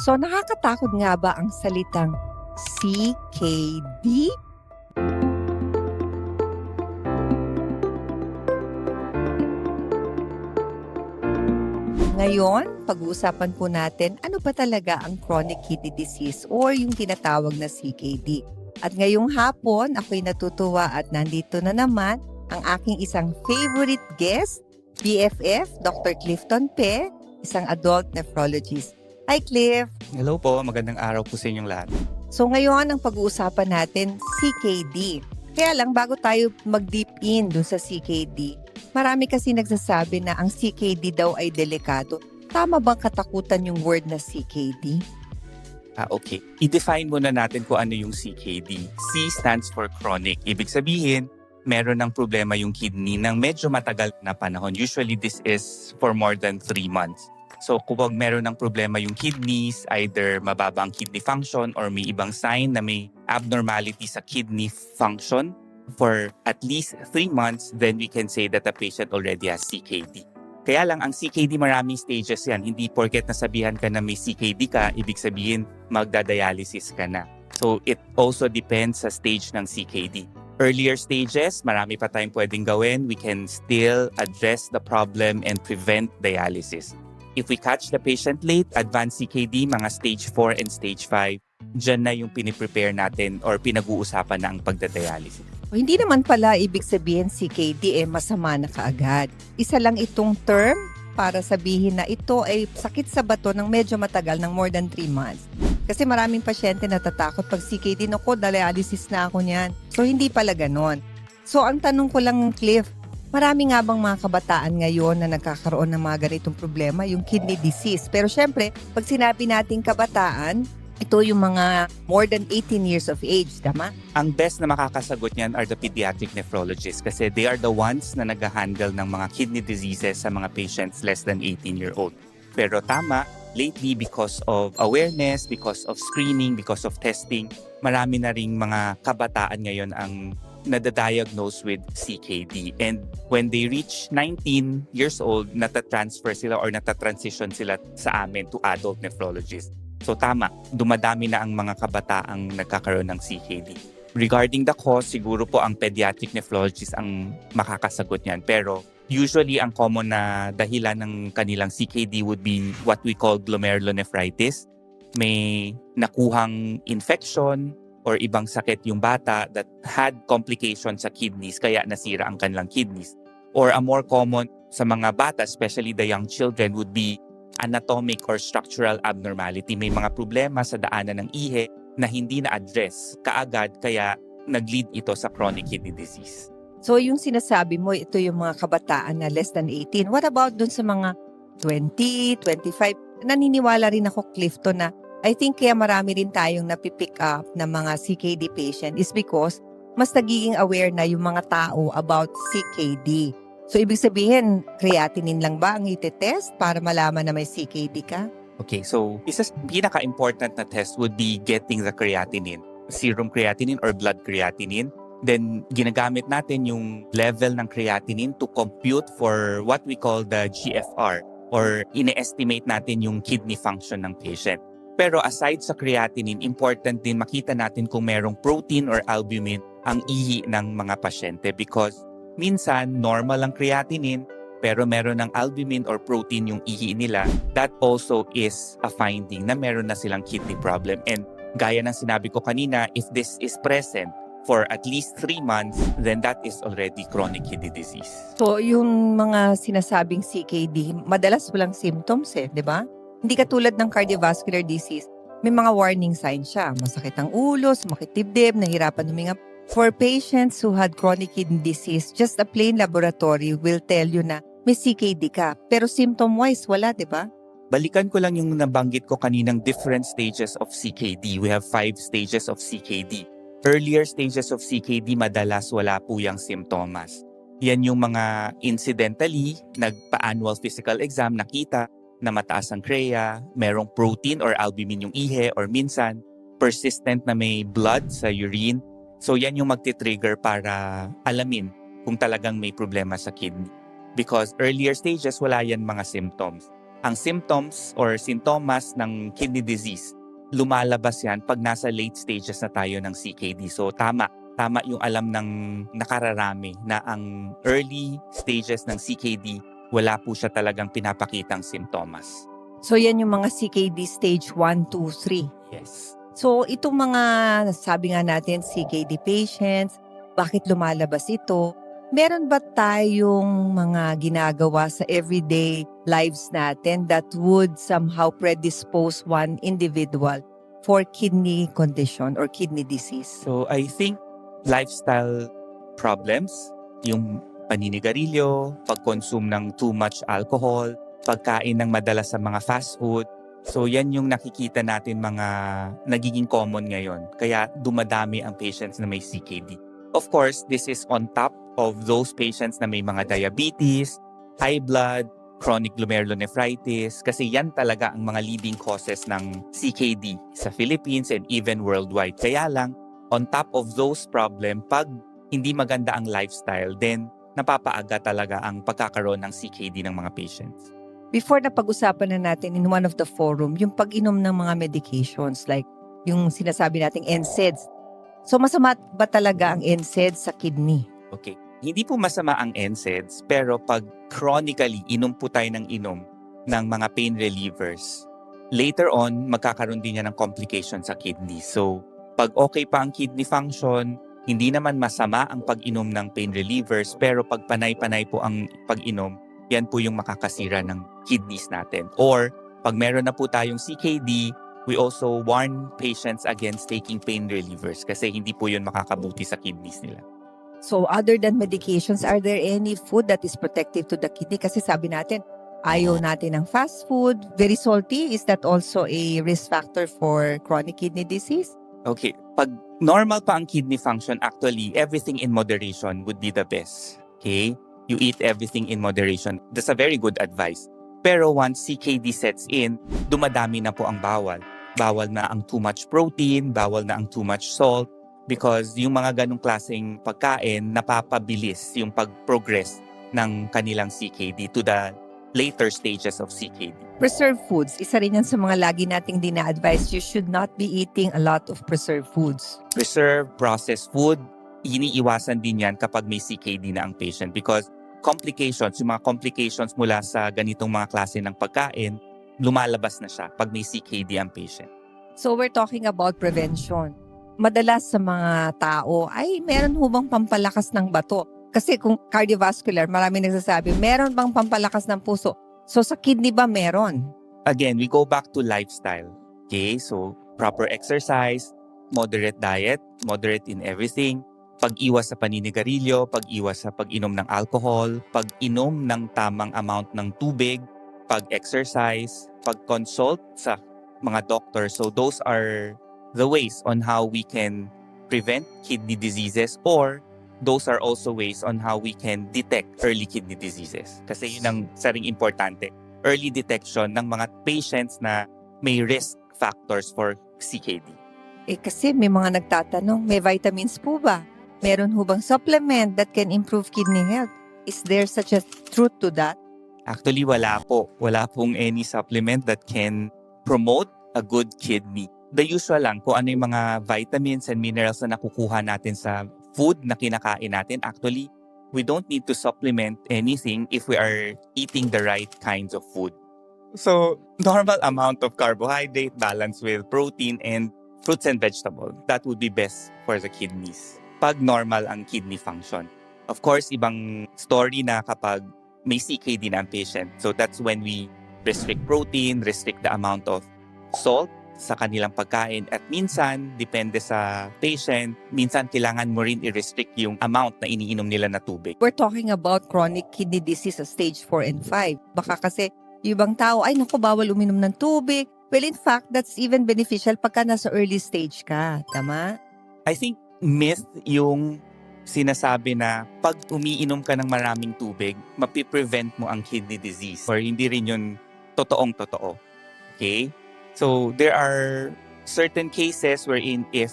So nakakatakot nga ba ang salitang CKD? Ngayon, pag-uusapan po natin ano ba talaga ang chronic kidney disease or yung tinatawag na CKD. At ngayong hapon, ako'y natutuwa at nandito na naman ang aking isang favorite guest, BFF, Dr. Clifton Pe, isang adult nephrologist. Hi Cliff! Hello po, magandang araw po sa inyong lahat. So ngayon, ang pag-uusapan natin, CKD. Kaya lang, bago tayo mag-deep in dun sa CKD, marami kasi nagsasabi na ang CKD daw ay delikado. Tama bang katakutan yung word na CKD? Okay. I-define muna natin kung ano yung CKD. C stands for chronic. Ibig sabihin, meron ng problema yung kidney ng medyo matagal na panahon. Usually, this is for more than 3 months. So, kung meron ng problema yung kidneys, either mababa ang kidney function or may ibang sign na may abnormality sa kidney function for at least 3 months, then we can say that the patient already has CKD. Kaya lang, ang CKD maraming stages yan. Hindi porket nasabihan ka na may CKD ka, ibig sabihin magdadialysis ka na. So, it also depends sa stage ng CKD. Earlier stages, marami pa tayong pwedeng gawin. We can still address the problem and prevent dialysis. If we catch the patient late, advanced CKD, mga stage 4 and stage 5, dyan na yung piniprepare natin or pinag-uusapan na ang pagdadialysis. O, hindi naman pala ibig sabihin CKD masama na kaagad. Isa lang itong term para sabihin na ito ay sakit sa bato ng medyo matagal ng more than 3 months. Kasi maraming pasyente natatakot pag CKD, naku, dialysis na ako niyan. So hindi pala ganon. So ang tanong ko lang, Cliff, marami nga bang mga kabataan ngayon na nagkakaroon ng mga ganitong problema, yung kidney disease? Pero syempre, pag sinabi nating kabataan, ito yung mga more than 18 years of age, tama? Ang best na makakasagot niyan are the pediatric nephrologists kasi they are the ones na nag-handle ng mga kidney diseases sa mga patients less than 18-year-old. Pero tama, lately because of awareness, because of screening, because of testing, marami na ring mga kabataan ngayon ang nadadiagnose with CKD. And when they reach 19 years old, natatransfer sila or natatransition sila sa amin to adult nephrologists. So tama, dumadami na ang mga kabataang nagkakaroon ng CKD. Regarding the cause, siguro po ang pediatric nephrologist ang makakasagot niyan. Pero usually ang common na dahilan ng kanilang CKD would be what we call glomerulonephritis. May nakuhang infection or ibang sakit yung bata that had complications sa kidneys kaya nasira ang kanilang kidneys. Or a more common sa mga bata, especially the young children, would be anatomic or structural abnormality. May mga problema sa daanan ng ihe na hindi na-address kaagad kaya nag-lead ito sa chronic kidney disease. So yung sinasabi mo, ito yung mga kabataan na less than 18. What about dun sa mga 20, 25? Naniniwala rin ako, Clifton, na I think kaya marami rin tayong napipick up na mga CKD patient is because mas nagiging aware na yung mga tao about CKD. So, ibig sabihin, creatinine lang ba ang itetest para malaman na may CKD ka? Okay, so isa sa pinaka-important na test would be getting the creatinine, serum creatinine or blood creatinine. Then, ginagamit natin yung level ng creatinine to compute for what we call the GFR or ine-estimate natin yung kidney function ng patient. Pero aside sa creatinine, important din makita natin kung merong protein or albumin ang ihi ng mga pasyente because minsan, normal ang creatinine, pero meron ng albumin or protein yung ihi nila. That also is a finding na meron na silang kidney problem. And gaya ng sinabi ko kanina, if this is present for at least 3 months, then that is already chronic kidney disease. So, yung mga sinasabing CKD, madalas walang symptoms di ba? Hindi katulad ng cardiovascular disease, may mga warning signs siya. Masakit ang ulo, sumakit dibdib, nahirapan huminga. For patients who had chronic kidney disease, just a plain laboratory will tell you na may CKD ka. Pero symptom-wise, wala, di ba? Balikan ko lang yung nabanggit ko kaninang different stages of CKD. We have 5 stages of CKD. Earlier stages of CKD, madalas wala po yung symptoms. Yan yung mga incidentally, nagpa-annual physical exam, nakita na mataas ang CREA, merong protein or albumin yung ihe, or minsan, persistent na may blood sa urine. So yan yung magti-trigger para alamin kung talagang may problema sa kidney. Because earlier stages, wala yan mga symptoms. Ang symptoms or sintomas ng kidney disease, lumalabas yan pag nasa late stages na tayo ng CKD. So tama yung alam ng nakararami na ang early stages ng CKD, wala po siya talagang pinapakitang sintomas. So yan yung mga CKD stage 1, 2, 3. Yes. So itong mga, sabi nga natin, CKD patients, bakit lumalabas ito? Meron ba tayong mga ginagawa sa everyday lives natin that would somehow predispose one individual for kidney condition or kidney disease? So I think lifestyle problems, yung paninigarilyo, pag-consume ng too much alcohol, pagkain ng madalas sa mga fast food. So yan yung nakikita natin mga nagiging common ngayon. Kaya dumadami ang patients na may CKD. Of course, this is on top of those patients na may mga diabetes, high blood, chronic glomerulonephritis, kasi yan talaga ang mga leading causes ng CKD sa Philippines and even worldwide. Kaya lang, on top of those problem, pag hindi maganda ang lifestyle, then napapaaga talaga ang pagkakaroon ng CKD ng mga patients. Before na pag-usapan na natin in one of the forum, yung pag-inom ng mga medications like yung sinasabi nating NSAIDs. So masama ba talaga ang NSAIDs sa kidney? Okay. Hindi po masama ang NSAIDs, pero pag chronically inom po tayo ng inom ng mga pain relievers, later on, magkakaroon din yan ng complication sa kidney. So, pag okay pa ang kidney function, hindi naman masama ang pag-inom ng pain relievers, pero pag panay-panay po ang pag-inom, yan po yung makakasira ng kidneys natin. Or, pag meron na po tayong CKD, we also warn patients against taking pain relievers kasi hindi po yun makakabuti sa kidneys nila. So other than medications, are there any food that is protective to the kidney? Kasi sabi natin, ayaw natin ng fast food, very salty. Is that also a risk factor for chronic kidney disease? Okay, pag normal pa ang kidney function, actually, everything in moderation would be the best. Okay? You eat everything in moderation. That's a very good advice. Pero once CKD sets in, dumadami na po ang bawal. Bawal na ang too much protein, bawal na ang too much salt, because yung mga ganong klaseng pagkain, napapabilis yung pag-progress ng kanilang CKD to the later stages of CKD. Preserved foods, isa rin yan sa mga lagi nating dina-advise. You should not be eating a lot of preserved foods. Preserved, processed food, iniiwasan din yan kapag may CKD na ang patient because complications, yung mga complications mula sa ganitong mga klase ng pagkain, lumalabas na siya pag may CKD ang patient. So we're talking about prevention. Madalas sa mga tao ay meron hubang pampalakas ng bato. Kasi kung cardiovascular, marami nagsasabi, meron bang pampalakas ng puso? So sa kidney ba meron? Again, we go back to lifestyle. Okay, so proper exercise, moderate diet, moderate in everything, pag-iwas sa paninigarilyo, pag-iwas sa pag-inom ng alcohol, pag-inom ng tamang amount ng tubig, pag-exercise, pag-consult sa mga doctor. So those are the ways on how we can prevent kidney diseases, or those are also ways on how we can detect early kidney diseases. Kasi yun ang saring importante. Early detection ng mga patients na may risk factors for CKD. Kasi may mga nagtatanong, may vitamins po ba? Meron ho bang supplement that can improve kidney health? Is there such a truth to that? Actually, wala po. Wala pong any supplement that can promote a good kidney. The usual lang, kung ano yung mga vitamins and minerals na nakukuha natin sa food na kinakain natin. Actually, we don't need to supplement anything if we are eating the right kinds of food. So, normal amount of carbohydrate balanced with protein and fruits and vegetables. That would be best for the kidneys. Pag normal ang kidney function. Of course, ibang story na kapag may CKD na ang patient. So, that's when we restrict protein, restrict the amount of salt sa kanilang pagkain. At minsan, depende sa patient, minsan kailangan mo rin i-restrict yung amount na iniinom nila na tubig. We're talking about chronic kidney disease sa stage 4 and 5. Baka kasi yung ibang tao, ay naku, bawal uminom ng tubig. Well, in fact, that's even beneficial pagka nasa early stage ka. Tama? I think myth yung sinasabi na pag umiinom ka ng maraming tubig, mapiprevent mo ang kidney disease. Or hindi rin yun totoong-totoo. Okay? So, there are certain cases wherein if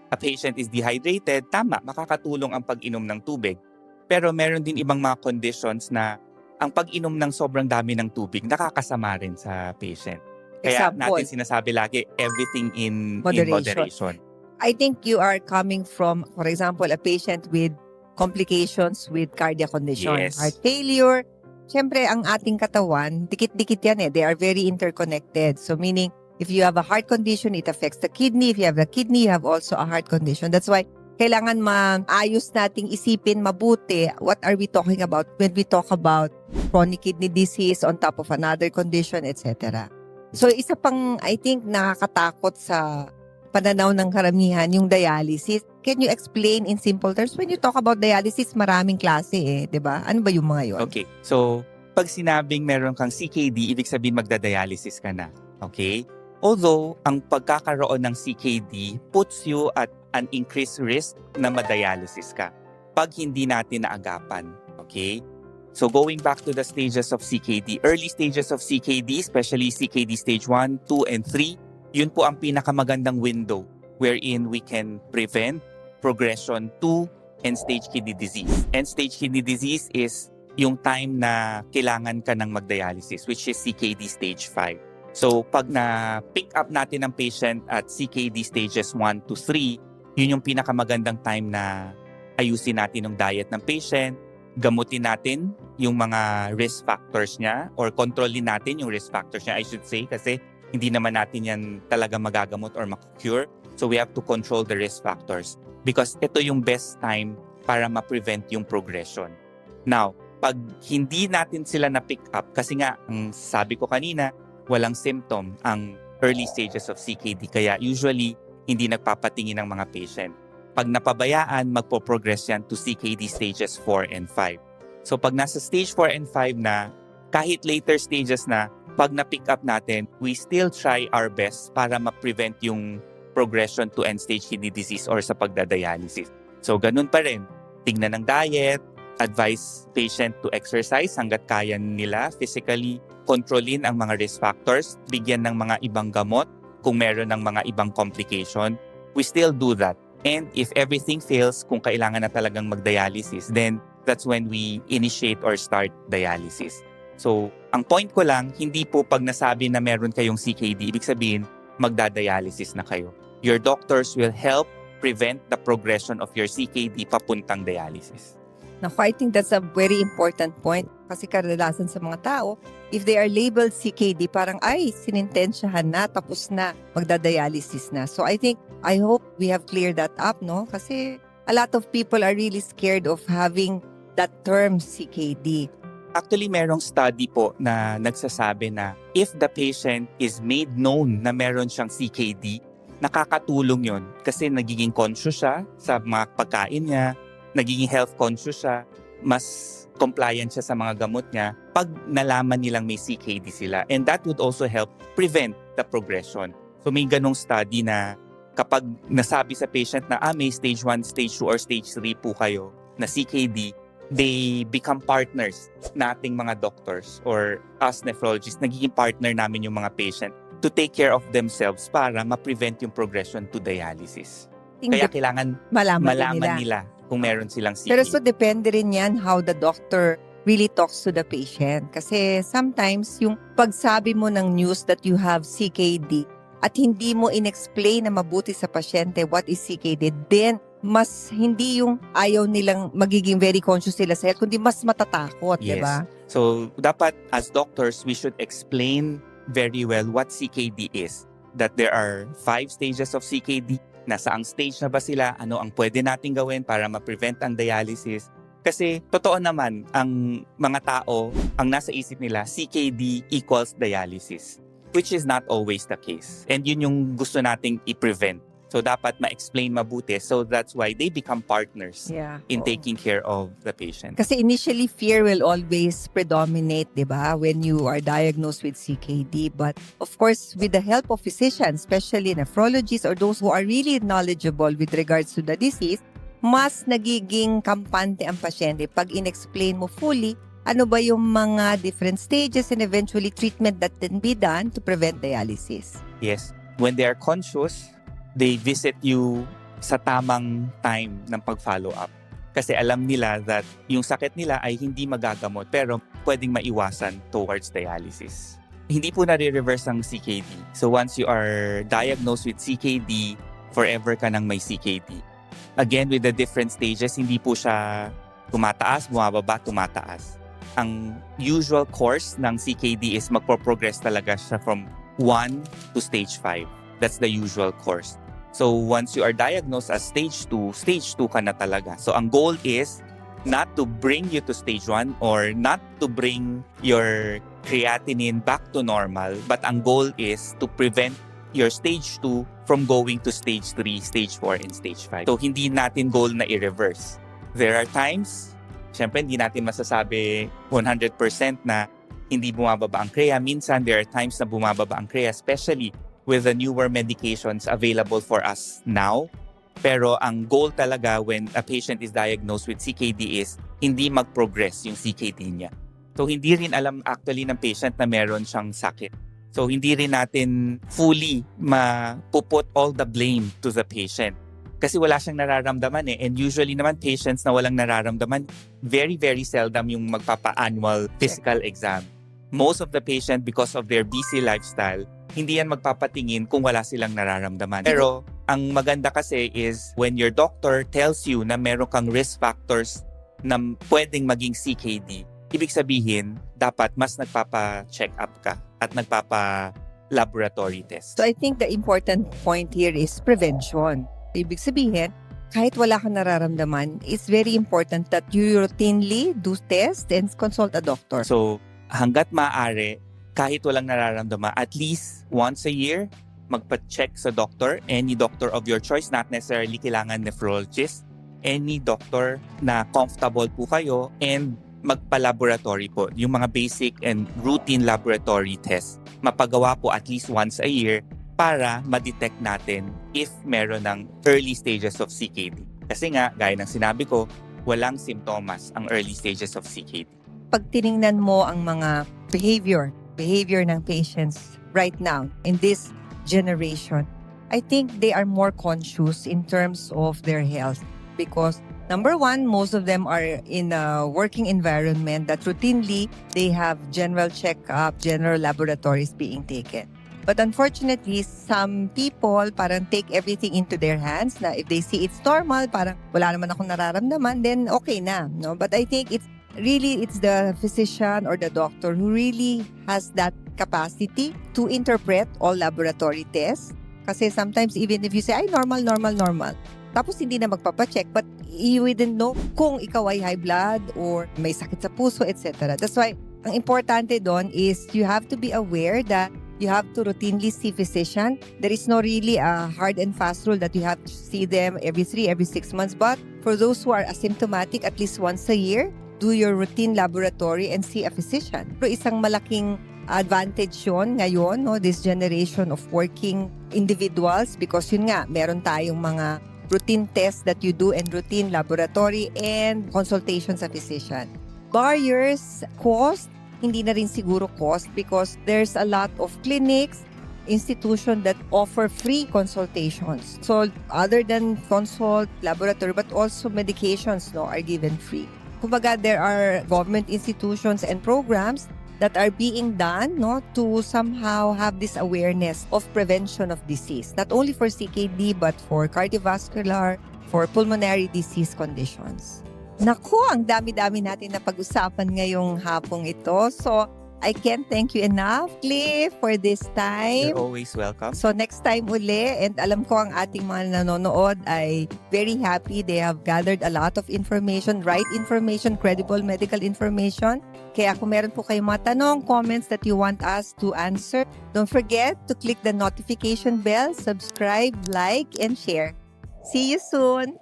a patient is dehydrated, tama, makakatulong ang pag-inom ng tubig. Pero meron din ibang mga conditions na ang pag-inom ng sobrang dami ng tubig nakakasama rin sa patient. Kaya Example, natin sinasabi lagi, everything in Moderation. moderation. I think you are coming from, for example, a patient with complications with cardiac condition, Yes. heart failure. Siyempre, ang ating katawan, dikit-dikit yan eh. They are very interconnected. So meaning, if you have a heart condition, it affects the kidney. If you have a kidney, you have also a heart condition. That's why kailangan maayos nating isipin mabuti what are we talking about when we talk about chronic kidney disease on top of another condition, etc. So isa pang, I think, nakakatakot sa pananaw ng karamihan, yung dialysis. Can you explain in simple terms? When you talk about dialysis, maraming klase eh, di ba? Ano ba yung mga yun? Okay, so pag sinabing meron kang CKD, ibig sabihin magdadialysis ka na. Okay? Although, ang pagkakaroon ng CKD puts you at an increased risk na madialysis ka pag hindi natin naagapan. Okay? So going back to the stages of CKD, early stages of CKD, especially CKD stage 1, 2, and 3, yun po ang pinakamagandang window wherein we can prevent progression to end-stage kidney disease. End-stage kidney disease is yung time na kailangan ka ng magdialysis, which is CKD stage 5. So pag na-pick up natin ang patient at CKD stages 1 to 3, yun yung pinakamagandang time na ayusin natin yung diet ng patient, gamutin natin yung mga risk factors niya or kontrolin natin yung risk factors niya, I should say, kasi hindi naman natin yan talaga magagamot or makukure. So we have to control the risk factors because ito yung best time para ma-prevent yung progression. Now, pag hindi natin sila na-pick up, kasi nga, ang sabi ko kanina, walang symptom ang early stages of CKD. Kaya usually, hindi nagpapatingin ng mga patient. Pag napabayaan, magpo-progress yan to CKD stages 4 and 5. So pag nasa stage 4 and 5 na, kahit later stages na, pag na-pick up natin, we still try our best para ma-prevent yung progression to end-stage kidney disease or sa pagdadialysis. So ganun pa rin, tignan ng diet, advise patient to exercise hanggat kaya nila physically, kontrolin ang mga risk factors, bigyan ng mga ibang gamot kung meron ng mga ibang complication. We still do that. And if everything fails, kung kailangan na talagang magdialysis, then that's when we initiate or start dialysis. So, ang point ko lang, hindi po pag nasabi na meron kayong CKD, ibig sabihin, magdadialysis na kayo. Your doctors will help prevent the progression of your CKD papuntang dialysis. Naku, I think that's a very important point kasi kadalasan sa mga tao, if they are labeled CKD, parang ay, sinintensyahan na, tapos na, magdadialysis na. So I hope we have cleared that up, no? Kasi a lot of people are really scared of having that term CKD. Actually, merong study po na nagsasabi na if the patient is made known na meron siyang CKD, nakakatulong yon kasi nagiging conscious siya sa mga pagkain niya, nagiging health conscious siya, mas compliant siya sa mga gamot niya pag nalaman nilang may CKD sila. And that would also help prevent the progression. So may ganong study na kapag nasabi sa patient na may stage 1, stage 2, or stage 3 po kayo na CKD, they become partners nating mga doctors or us nephrologists, nagiging partner namin yung mga patient to take care of themselves para ma-prevent yung progression to dialysis. Kaya kailangan malaman nila kung meron silang CKD. Pero so depende rin yan how the doctor really talks to the patient. Kasi sometimes yung pagsabi mo ng news that you have CKD at hindi mo inexplain na mabuti sa pasyente what is CKD, then mas hindi yung ayaw nilang magiging very conscious sila sa health, kundi mas matatakot, Yes. di ba? So, dapat as doctors, we should explain very well what CKD is. That there are 5 stages of CKD. Nasaang stage na ba sila? Ano ang pwede natin gawin para ma-prevent ang dialysis? Kasi, totoo naman, ang mga tao, ang nasa isip nila, CKD equals dialysis. Which is not always the case. And yun yung gusto nating i-prevent. So, dapat ma-explain mabuti. So, that's why they become partners in taking care of the patient. Kasi initially, fear will always predominate, di ba, when you are diagnosed with CKD. But of course, with the help of physicians, especially nephrologists or those who are really knowledgeable with regards to the disease, mas nagiging kampante ang pasyente pag in-explain mo fully ano ba yung mga different stages and eventually treatment that can be done to prevent dialysis. Yes. When they are conscious, they visit you sa tamang time ng pag-follow up. Kasi alam nila that yung sakit nila ay hindi magagamot pero pwedeng maiwasan towards dialysis. Hindi po nare-reverse ang CKD. So once you are diagnosed with CKD, forever ka nang may CKD. Again, with the different stages, hindi po siya tumataas, bumababa, tumataas. Ang usual course ng CKD is magpo-progress talaga siya from 1 to stage 5. That's the usual course. So once you are diagnosed as stage 2 ka na talaga. So ang goal is not to bring you to stage 1 or not to bring your creatinine back to normal, but ang goal is to prevent your stage 2 from going to stage 3, stage 4, and stage 5. So hindi natin goal na i-reverse. There are times, syempre hindi natin masasabi 100% na hindi bumababa ang CREA. Minsan there are times na bumababa ang CREA, especially with the newer medications available for us now. Pero ang goal talaga when a patient is diagnosed with CKD is hindi mag-progress yung CKD niya. So hindi rin alam actually ng patient na meron siyang sakit. So hindi rin natin fully mapuput all the blame to the patient. Kasi wala siyang nararamdaman eh. And usually naman patients na walang nararamdaman, very, very seldom yung magpapa-annual physical exam. Most of the patient, because of their busy lifestyle, hindi yan magpapatingin kung wala silang nararamdaman. Pero ang maganda kasi is when your doctor tells you na meron kang risk factors na pwedeng maging CKD, ibig sabihin, dapat mas nagpapa-check up ka at nagpapa-laboratory test. So I think the important point here is prevention. Ibig sabihin, kahit wala kang nararamdaman, it's very important that you routinely do tests and consult a doctor. So hanggat maaari, kahit walang nararamdaman, at least once a year, magpa-check sa doctor, any doctor of your choice, not necessarily kailangan nephrologist, any doctor na comfortable po kayo, and magpa-laboratory po. Yung mga basic and routine laboratory tests, mapagawa po at least once a year para ma-detect natin if meron ng early stages of CKD. Kasi nga, gaya ng sinabi ko, walang simptomas ang early stages of CKD. Pag tiningnan mo ang mga behavior ng patients right now in this generation, I think they are more conscious in terms of their health because number one, most of them are in a working environment that routinely they have general checkup, general laboratories being taken. But unfortunately, some people parang take everything into their hands na if they see it's normal, parang wala naman akong nararamdaman, then okay na. No? But I think it's the physician or the doctor who really has that capacity to interpret all laboratory tests. Kasi sometimes even if you say, ay, normal. Tapos hindi na magpapacheck, but you wouldn't know kung ikaw ay high blood or may sakit sa puso, etc. That's why, ang importante doon is you have to be aware that you have to routinely see physician. There is no really a hard and fast rule that you have to see them every 3, every 6 months. But for those who are asymptomatic, at least once a year, do your routine laboratory and see a physician. Pero isang malaking advantage yun ngayon, no, this generation of working individuals because yun nga, meron tayong mga routine tests that you do and routine laboratory and consultation sa physician. Barriers, cost, hindi na rin siguro cost because there's a lot of clinics, institutions that offer free consultations. So other than consult, laboratory, but also medications are given free. Kumbaga, there are government institutions and programs that are being done to somehow have this awareness of prevention of disease. Not only for CKD, but for cardiovascular, for pulmonary disease conditions. Naku, ang dami-dami natin na pag-usapan ngayong hapong ito. So, I can't thank you enough, Cliff, for this time. You're always welcome. So next time uli, and alam ko ang ating mga nanonood ay very happy. They have gathered a lot of information, right information, credible medical information. Kaya kung meron po kayong mga tanong, comments that you want us to answer, don't forget to click the notification bell, subscribe, like, and share. See you soon!